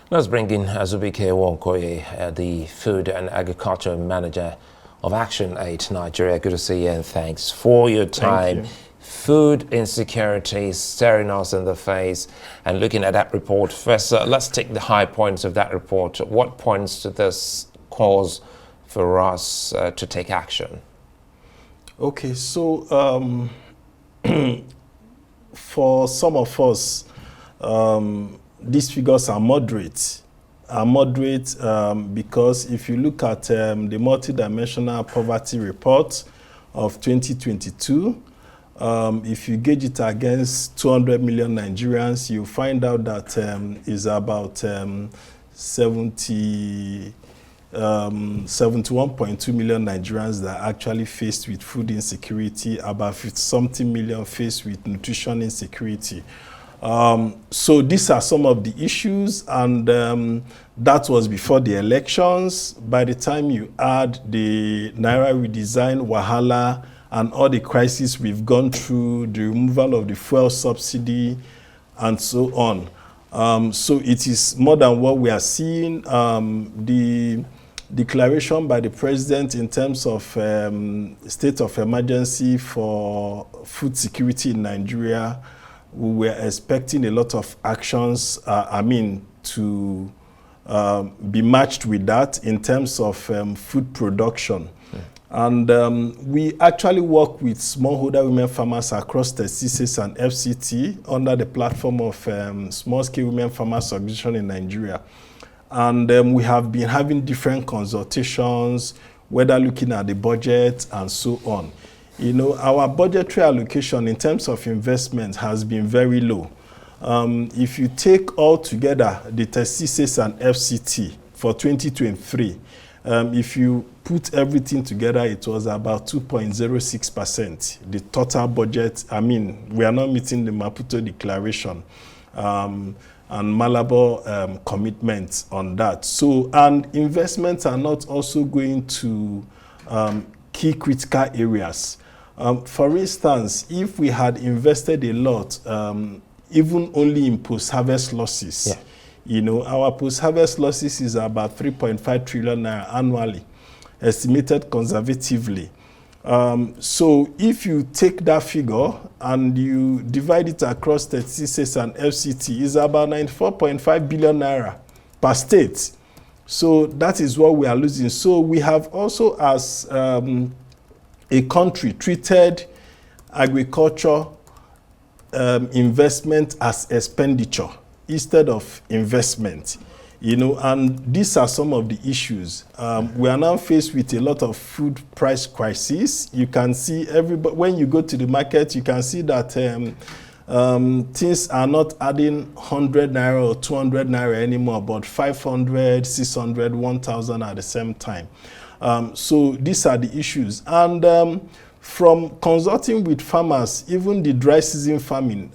Let's bring in Azubike Nwokoye, the Food and Agriculture Manager of ActionAid Nigeria. Good to see you and thanks for your time. Thank you. Food insecurity staring us in the face, and looking at that report. First, let's take the high points of that report. What points to this cause for us to take action? Okay, so for some of us, these figures are moderate. Because if you look at the multidimensional poverty report of 2022, if you gauge it against 200 million Nigerians, you find out that is about 71.2 million Nigerians that are actually faced with food insecurity, about 50-something million faced with nutrition insecurity. So these are some of the issues, and that was before the elections. By the time you add the naira redesign, wahala, and all the crises we've gone through, the removal of the fuel subsidy, and so on. So it is more than what we are seeing. The declaration by the president in terms of state of emergency for food security in Nigeria, we were expecting a lot of actions, to be matched with that in terms of food production. And we actually work with smallholder women farmers across the CSIS and FCT under the platform of Small Scale Women Farmers Organization in Nigeria. And we have been having different consultations, whether looking at the budget and so on. You know, our budgetary allocation in terms of investment has been very low. If you take all together the CSIS and FCT for 2023, if you put everything together, it was about 2.06%. The total budget, we are not meeting the Maputo Declaration and Malabo commitments on that. So, and investments are not also going to key critical areas. For instance, if we had invested a lot, even only in post-harvest losses, yeah. You know, our post-harvest losses is about 3.5 trillion naira annually, estimated conservatively. So if you take that figure and you divide it across the CSIS and FCT, it's about 94.5 billion naira per state. So that is what we are losing. So we have also, as a country, treated agriculture investment as expenditure instead of investment, you know, and these are some of the issues. We are now faced with a lot of food price crisis. You can see everybody, when you go to the market, you can see that things are not adding 100 naira or 200 naira anymore, but 500, 600, 1,000 at the same time. So these are the issues. And from consulting with farmers, even the dry season farming,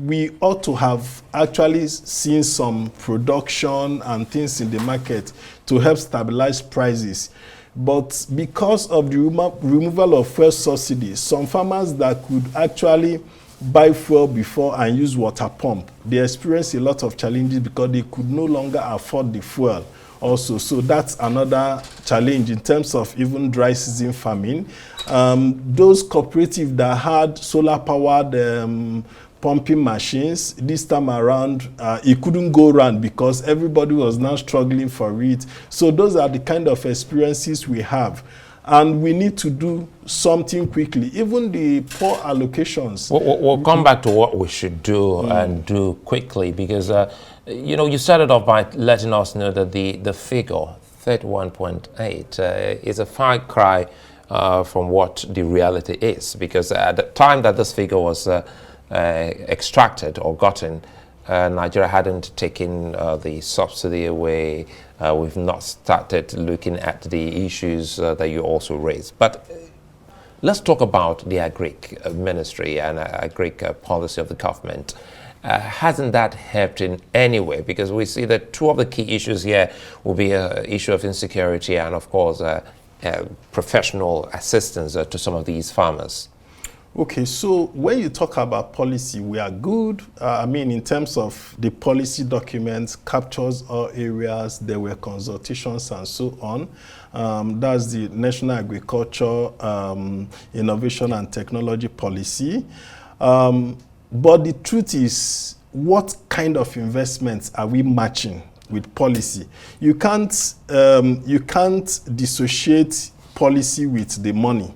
we ought to have actually seen some production and things in the market to help stabilize prices. But because of the removal of fuel subsidy, some farmers that could actually buy fuel before and use water pump, they experienced a lot of challenges because they could no longer afford the fuel also. So that's another challenge in terms of even dry season farming. Those cooperatives that had solar powered pumping machines, this time around it couldn't go around because everybody was now struggling for it. So those are the kind of experiences we have, and we need to do something quickly. Even the poor allocations. We'll come back to what we should do and do quickly, because you know, you started off by letting us know that the figure 31.8 is a far cry from what the reality is, because at the time that this figure was extracted or gotten, Nigeria hadn't taken the subsidy away. We've not started looking at the issues that you also raised. But let's talk about the Agric Ministry and Agric policy of the government. Hasn't that helped in any way? Because we see that two of the key issues here will be an issue of insecurity and, of course, professional assistance to some of these farmers. Okay, so when you talk about policy, we are good. I mean, in terms of the policy documents, captures all areas, there were consultations and so on. That's the National Agriculture Innovation and Technology Policy. But the truth is, what kind of investments are we matching with policy? You can't dissociate policy with the money.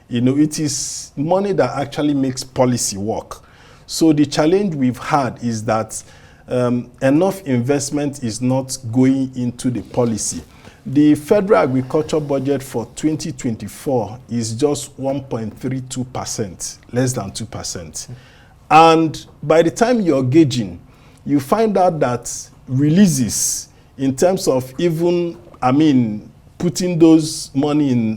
You know, it is money that actually makes policy work. So the challenge we've had is that enough investment is not going into the policy. The federal agriculture budget for 2024 is just 1.32%, less than 2%. And by the time you're gauging, you find out that releases in terms of even, I mean, putting those money in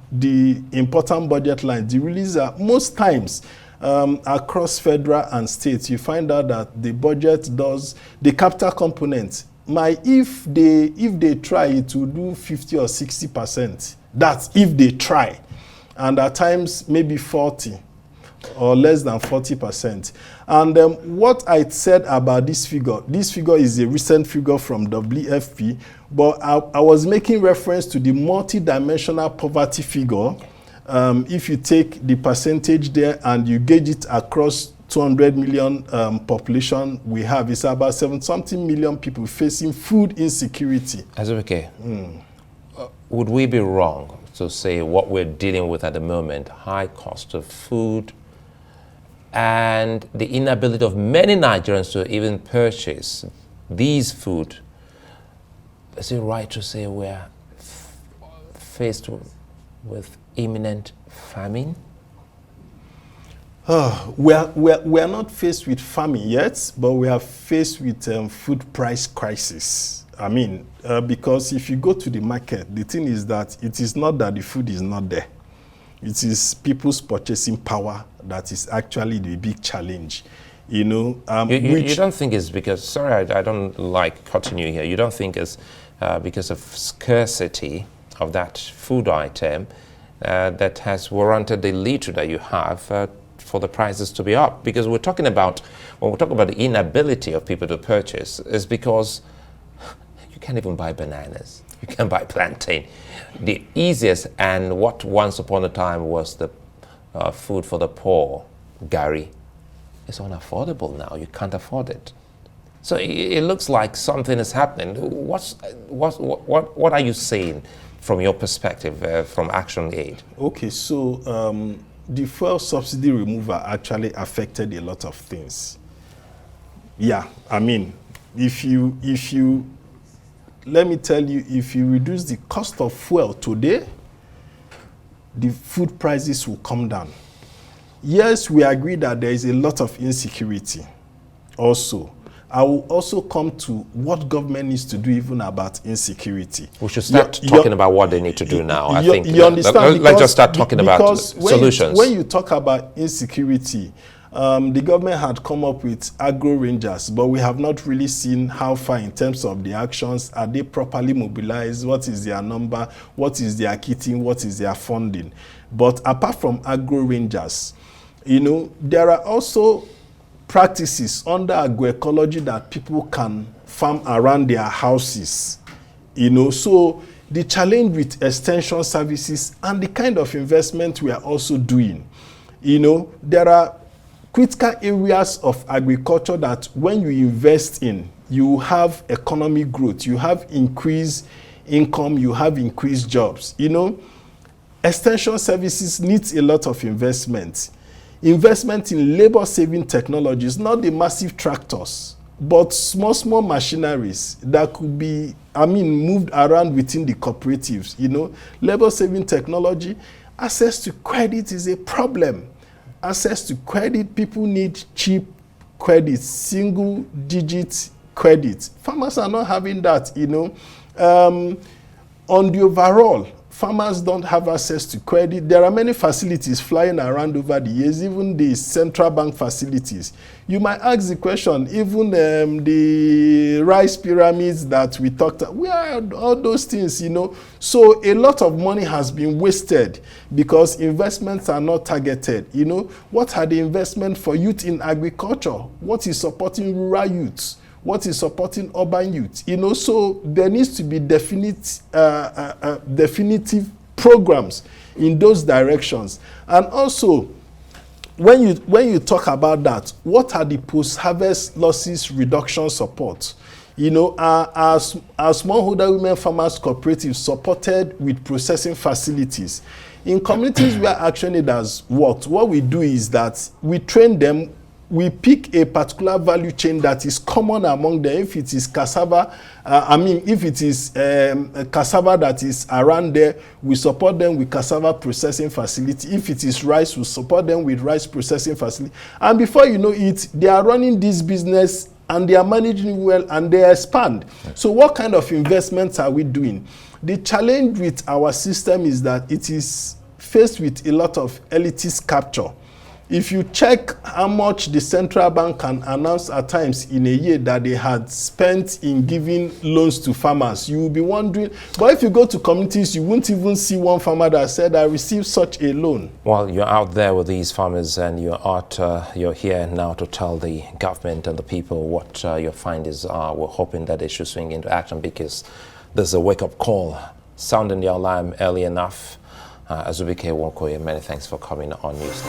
the important budget lines, the releases are most times across federal and states, you find out that the budget does, the capital component, if they try, it will do 50 or 60%. That's if they try. And at times, maybe 40 or less than 40%. And what I said about this figure is a recent figure from WFP, but I was making reference to the multi-dimensional poverty figure. If you take the percentage there and you gauge it across 200 million population we have, it's about 7-something million people facing food insecurity. Azubike, would we be wrong to say what we're dealing with at the moment, high cost of food, and the inability of many Nigerians to even purchase these food? Is it right to say we're faced with imminent famine? We're not faced with famine yet, but we are faced with food price crisis. I mean, because if you go to the market, the thing is that it is not that the food is not there. It is people's purchasing power that is actually the big challenge. You know, you don't think it's because, sorry, I don't like cutting you here. You don't think it's because of scarcity of that food item that has warranted the little that you have for the prices to be up? Because we're talking about, when we talk about the inability of people to purchase, is because you can't even buy bananas. You can't buy plantain. The easiest, and what once upon a time was the food for the poor, gari, is unaffordable now. You can't afford it. So it looks like something is happening. What are you saying from your perspective from ActionAid? Okay, so the fuel subsidy removal actually affected a lot of things. Yeah, I mean, if you let me tell you, if you reduce the cost of fuel today, the food prices will come down. Yes, we agree that there is a lot of insecurity also. I will also come to what government needs to do even about insecurity. We should start talking about what they need to do now. I think you understand, let's just start talking about solutions. When you talk about insecurity, the government had come up with agro rangers, but we have not really seen how far in terms of the actions. Are they properly mobilized? What is their number? What is their kitting? What is their funding? But apart from agro rangers, you know, there are also practices under agroecology that people can farm around their houses. You know, so the challenge with extension services and the kind of investment we are also doing, you know, there are critical areas of agriculture that when you invest in, you have economic growth, you have increased income, you have increased jobs. You know, extension services needs a lot of investment. Investment in labor-saving technologies, not the massive tractors, but small machineries that could be, moved around within the cooperatives. You know, labor-saving technology, access to credit is a problem. Access to credit, people need cheap credit, single-digit credit. Farmers are not having that, you know. On the overall, farmers don't have access to credit. There are many facilities flying around over the years, even the central bank facilities. You might ask the question, even the rice pyramids that we talked about, where are all those things, you know? So a lot of money has been wasted because investments are not targeted. You know, what are the investments for youth in agriculture? What is supporting rural youths? What is supporting urban youth? You know, so there needs to be definitive programs in those directions. And also, when you talk about that, what are the post-harvest losses reduction support? You know, our smallholder women farmers cooperatives supported with processing facilities. In communities where ActionAid has worked, what we do is that we train them. We pick a particular value chain that is common among them. If it is cassava, if it is cassava that is around there, we support them with cassava processing facility. If it is rice, we support them with rice processing facility. And before you know it, they are running this business and they are managing well and they expand. So what kind of investments are we doing? The challenge with our system is that it is faced with a lot of elitist capture. If you check how much the central bank can announce at times in a year that they had spent in giving loans to farmers, you will be wondering. But if you go to communities, you won't even see one farmer that said, I received such a loan. Well, you're out there with these farmers and you're here now to tell the government and the people what your findings are. We're hoping that they should swing into action because there's a wake-up call sounding the alarm early enough. Azubike, Nwokoye, many thanks for coming on News.